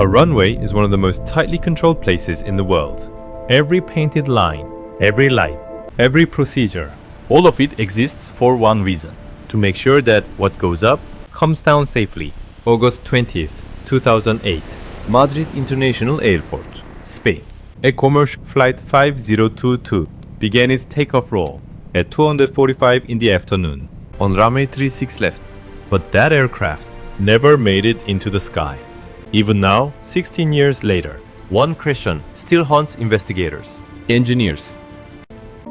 A runway is one of the most tightly controlled places in the world. Every painted line, every light, every procedure, all of it exists for one reason: to make sure that what goes up comes down safely. August 20th, 2008, Madrid International Airport, Spain. A commercial flight 5022 began its takeoff roll at 2:45 in the afternoon on runway 36 left, but that aircraft never made it into the sky. Even now, 16 years later, one question still haunts investigators, engineers,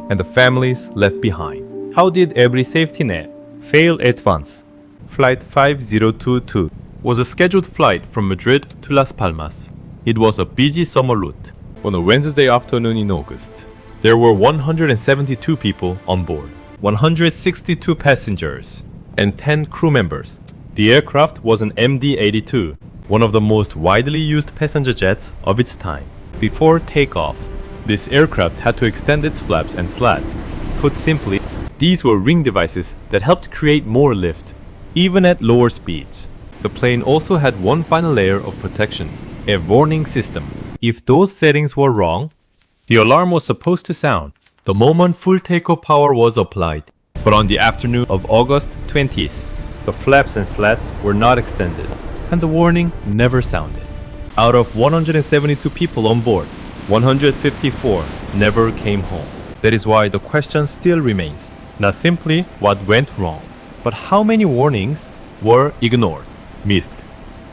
and the families left behind. How did every safety net fail at once? Flight 5022 was a scheduled flight from Madrid to Las Palmas. It was a busy summer route on a Wednesday afternoon in August. There were 172 people on board, 162 passengers, and 10 crew members. The aircraft was an MD-82, one of the most widely used passenger jets of its time. Before takeoff, this aircraft had to extend its flaps and slats. Put simply, these were ring devices that helped create more lift, even at lower speeds. The plane also had one final layer of protection, a warning system. If those settings were wrong, the alarm was supposed to sound the moment full takeoff power was applied. But on the afternoon of August 20th, the flaps and slats were not extended, and the warning never sounded. Out of 172 people on board, 154 never came home. That is why the question still remains, not simply what went wrong, but how many warnings were ignored, missed,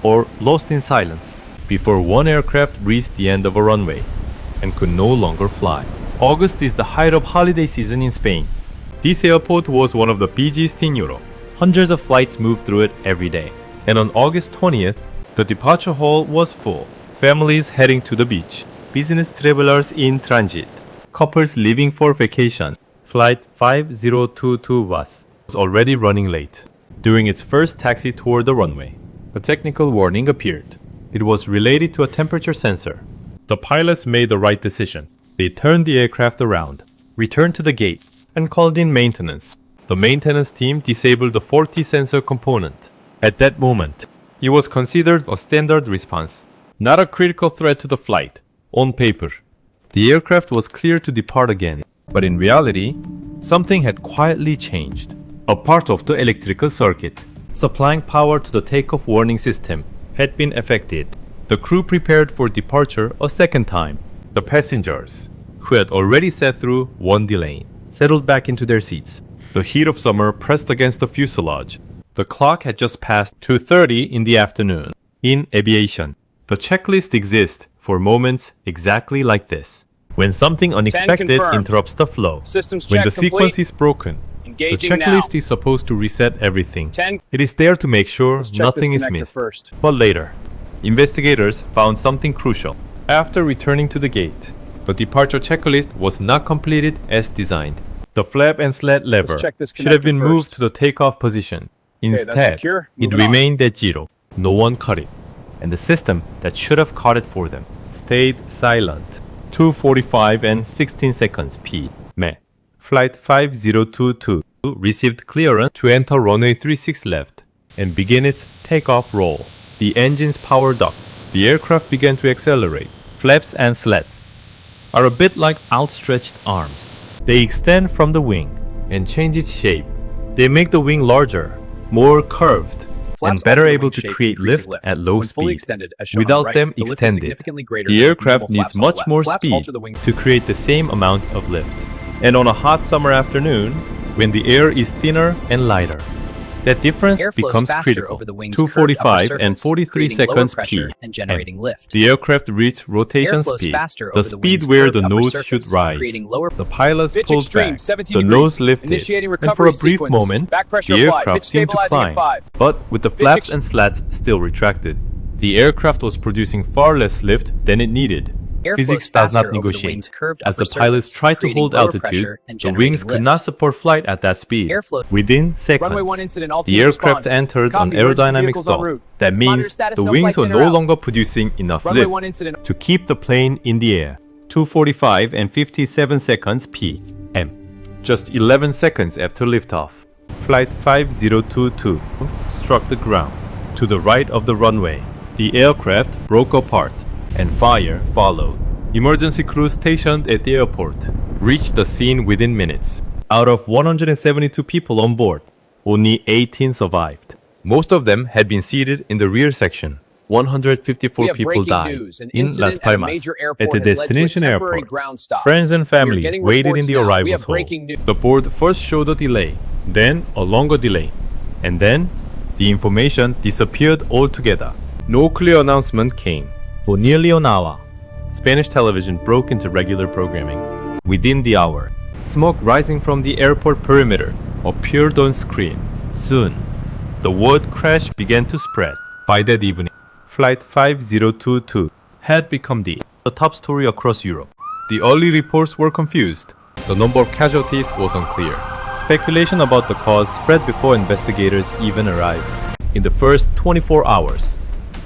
or lost in silence before one aircraft reached the end of a runway and could no longer fly. August is the height of holiday season in Spain. This airport was one of the busiest in Europe. Hundreds of flights moved through it every day. And on August 20th, the departure hall was full. Families heading to the beach, business travelers in transit, couples leaving for vacation. Flight 5022 was already running late. During its first taxi toward the runway, a technical warning appeared. It was related to a temperature sensor. The pilots made the right decision. They turned the aircraft around, returned to the gate, and called in maintenance. The maintenance team disabled the faulty sensor component. At that moment, it was considered a standard response, not a critical threat to the flight. On paper, the aircraft was clear to depart again, but in reality, something had quietly changed. A part of the electrical circuit, supplying power to the takeoff warning system, had been affected. The crew prepared for departure a second time. The passengers, who had already sat through one delay, settled back into their seats. The heat of summer pressed against the fuselage. The clock had just passed 2:30 in the afternoon. In aviation, the checklist exists for moments exactly like this. When something unexpected interrupts the flow, when the sequence is broken, the checklist is supposed to reset everything. It is there to make sure nothing is missed. But later, investigators found something crucial. After returning to the gate, the departure checklist was not completed as designed. The flap and slat lever should have been moved to the takeoff position. Instead, it remained at 0. No one caught it, and the system that should have caught it for them stayed silent. 2:45 and 16 seconds p.m. Flight 5022 received clearance to enter runway 36 left and begin its takeoff roll. The engines powered up. The aircraft began to accelerate. Flaps and slats are a bit like outstretched arms. They extend from the wing and change its shape. They make the wing larger, more curved, and better able to create lift at low speed. Without them extended, the aircraft needs much more speed to create the same amount of lift. And on a hot summer afternoon, when the air is thinner and lighter, that difference becomes critical. 2:45 and 43 seconds p.m. The aircraft reached rotation speed, the speed where the nose should rise. The pilots pulled back, the nose lifted, and for a brief moment, the aircraft seemed to climb. But with the flaps and slats still retracted, the aircraft was producing far less lift than it needed. Physics does not negotiate. As the pilots tried to hold altitude, the wings could not support flight at that speed. Within seconds, the aircraft entered an aerodynamic stall. That means the wings were no longer producing enough lift to keep the plane in the air. 2:45 and 57 seconds p.m. Just 11 seconds after liftoff, Flight 5022 struck the ground to the right of the runway. The aircraft broke apart, and fire followed. Emergency crews stationed at the airport reached the scene within minutes. Out of 172 people on board, only 18 survived. Most of them had been seated in the rear section. 154 people died in Las Palmas at the destination airport. Friends and family waited in the arrivals hall. The board first showed a delay, then a longer delay, and then the information disappeared altogether. No clear announcement came. For nearly an hour, Spanish television broke into regular programming. Within the hour, smoke rising from the airport perimeter appeared on screen. Soon, the word crash began to spread. By that evening, Flight 5022 had become the top story across Europe. The early reports were confused. The number of casualties was unclear. Speculation about the cause spread before investigators even arrived. In the first 24 hours,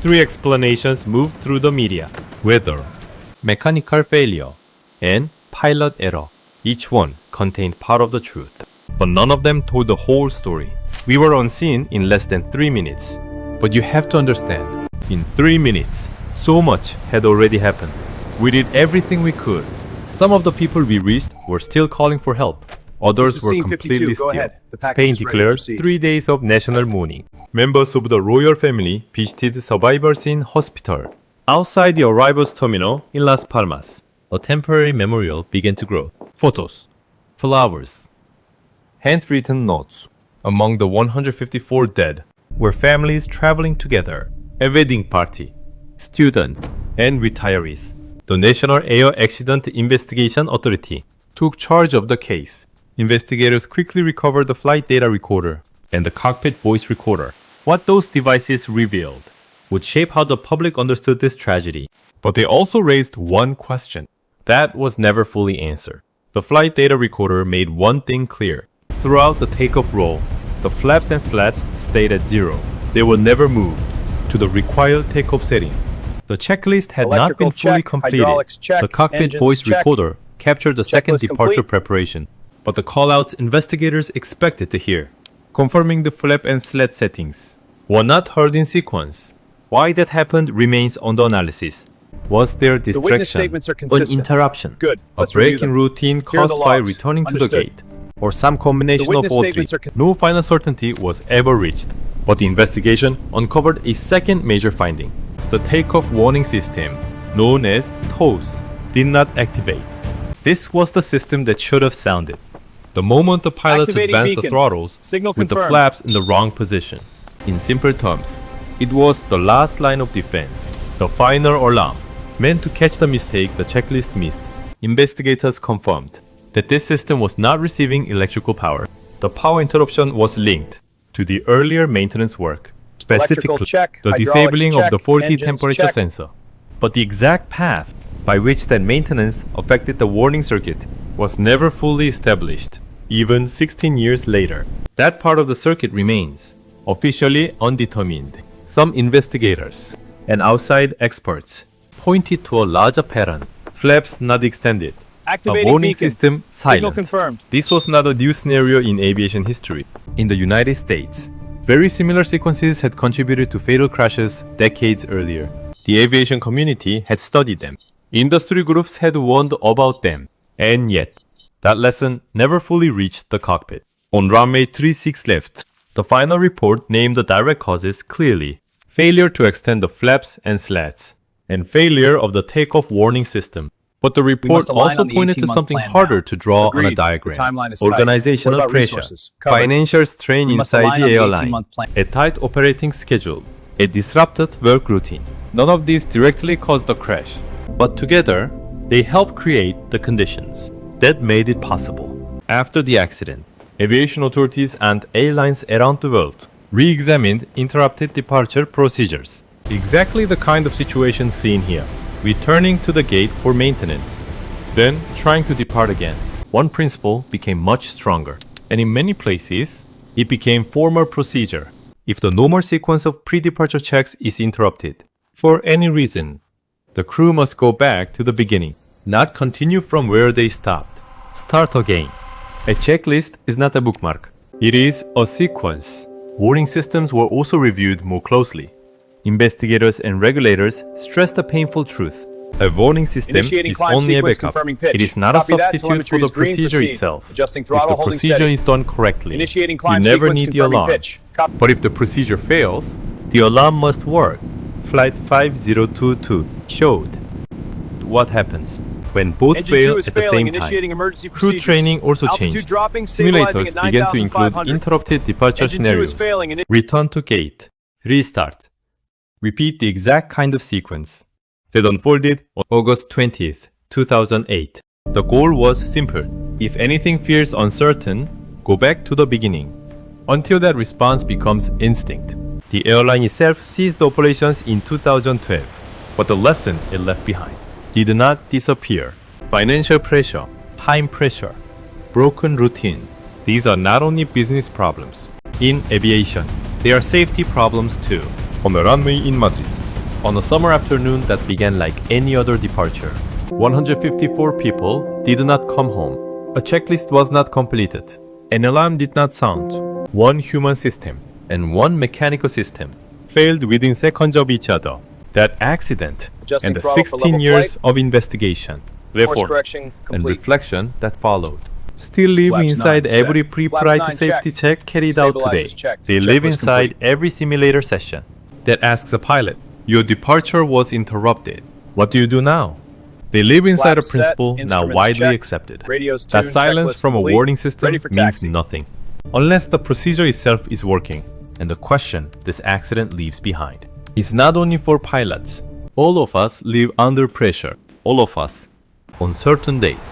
3 explanations moved through the media: weather, mechanical failure, and pilot error. Each one contained part of the truth, but none of them told the whole story. We were on scene in less than 3 minutes. But you have to understand, in 3 minutes, so much had already happened. We did everything we could. Some of the people we reached were still calling for help. Others were completely still. Spain declared 3 days of national mourning. Members of the royal family visited survivors in hospital. Outside the arrivals terminal in Las Palmas, a temporary memorial began to grow. Photos, flowers, handwritten notes. Among the 154 dead were families traveling together, a wedding party, students, and retirees. The National Air Accident Investigation Authority took charge of the case. Investigators quickly recovered the flight data recorder and the cockpit voice recorder. What those devices revealed would shape how the public understood this tragedy. But they also raised one question that was never fully answered. The flight data recorder made one thing clear. Throughout the takeoff roll, the flaps and slats stayed at 0. They were never moved to the required takeoff setting. The checklist had not been fully completed. The cockpit voice recorder captured the second departure preparation, but the callouts investigators expected to hear, confirming the flap and slat settings, were not heard in sequence. Why that happened remains under analysis. Was there distraction, an interruption, a break in routine caused by returning to the gate, or some combination of all three? No final certainty was ever reached, but the investigation uncovered a second major finding. The takeoff warning system, known as TOWS, did not activate. This was the system that should have sounded the moment the pilots advanced the throttles with the flaps in the wrong position. In simple terms, it was the last line of defense, the final alarm, meant to catch the mistake the checklist missed. Investigators confirmed that this system was not receiving electrical power. The power interruption was linked to the earlier maintenance work, specifically the disabling of the faulty temperature sensor. But the exact path by which that maintenance affected the warning circuit was never fully established, even 16 years later. That part of the circuit remains officially undetermined. Some investigators and outside experts pointed to a larger pattern: flaps not extended, a warning system silent. This was not a new scenario in aviation history. In the United States, very similar sequences had contributed to fatal crashes decades earlier. The aviation community had studied them. Industry groups had warned about them. And yet, that lesson never fully reached the cockpit. On runway 36 left, the final report named the direct causes clearly: failure to extend the flaps and slats, and failure of the takeoff warning system. But the report also pointed to something harder to draw on a diagram: organizational pressure, financial strain inside the airline, a tight operating schedule, a disrupted work routine. None of these directly caused the crash, but together, they helped create the conditions that made it possible. After the accident, aviation authorities and airlines around the world re-examined interrupted departure procedures. Exactly the kind of situation seen here. Returning to the gate for maintenance, then trying to depart again. One principle became much stronger, and in many places, it became formal procedure. If the normal sequence of pre-departure checks is interrupted, for any reason, the crew must go back to the beginning, not continue from where they stopped. Start again. A checklist is not a bookmark. It is a sequence. Warning systems were also reviewed more closely. Investigators and regulators stress the painful truth. A warning system Initiating is climb only a sequence backup. confirming pitch. It is not a Copy that, substitute telemetry for the is green, procedure proceed. itself. Adjusting If throttle, the holding procedure steady. is done correctly, Initiating you climb never sequence need the confirming alarm. pitch. Copy. But if the procedure fails, the alarm must work. Flight 5022 showed what happens when both Engine fail 2 is at the failing. same time. Initiating emergency Crew procedures. training also Altitude changed. dropping, stabilizing Simulators at began to include 9,500. interrupted departure Engine 2 scenarios. is failing. Return to gate. Restart. Repeat the exact kind of sequence that unfolded on August 20th, 2008. The goal was simple. If anything feels uncertain, go back to the beginning until that response becomes instinct. The airline itself ceased operations in 2012, but the lesson it left behind did not disappear. Financial pressure, time pressure, broken routine. These are not only business problems. In aviation, they are safety problems too. On the runway in Madrid, on a summer afternoon that began like any other departure, 154 people did not come home. A checklist was not completed. An alarm did not sound. One human system and one mechanical system failed within seconds of each other. That accident Adjusting and the throttle for 16 level years flight. of investigation, Course reform, correction and complete. reflection that followed still live Flaps inside 9 set. every Flaps pre-flight 9 safety checked. check carried out today. Stabilizers checked. They live Checklist inside complete. every simulator session that asks a pilot, your departure was interrupted. What do you do now? They live inside a Flaps set, principle now instruments widely checked, accepted. radios That tuned, silence checklist from a complete, warning system ready for means taxi. nothing, unless the procedure itself is working and the question this accident leaves behind. It's not only for pilots. All of us live under pressure. All of us, on certain days,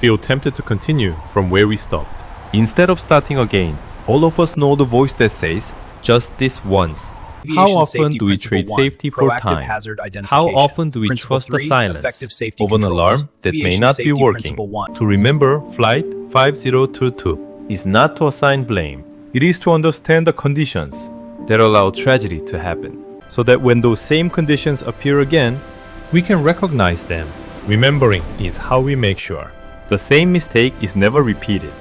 feel tempted to continue from where we stopped. Instead of starting again, all of us know the voice that says, just this once. How Aviation often safety do we principle trade 1, safety for proactive time? hazard How identification. often do we Principle trust the 3, silence effective safety of an controls. alarm that may Aviation not be safety working? principle 1. To remember Flight 5022 is not to assign blame. It is to understand the conditions that allow tragedy to happen, so that when those same conditions appear again, we can recognize them. Remembering is how we make sure the same mistake is never repeated.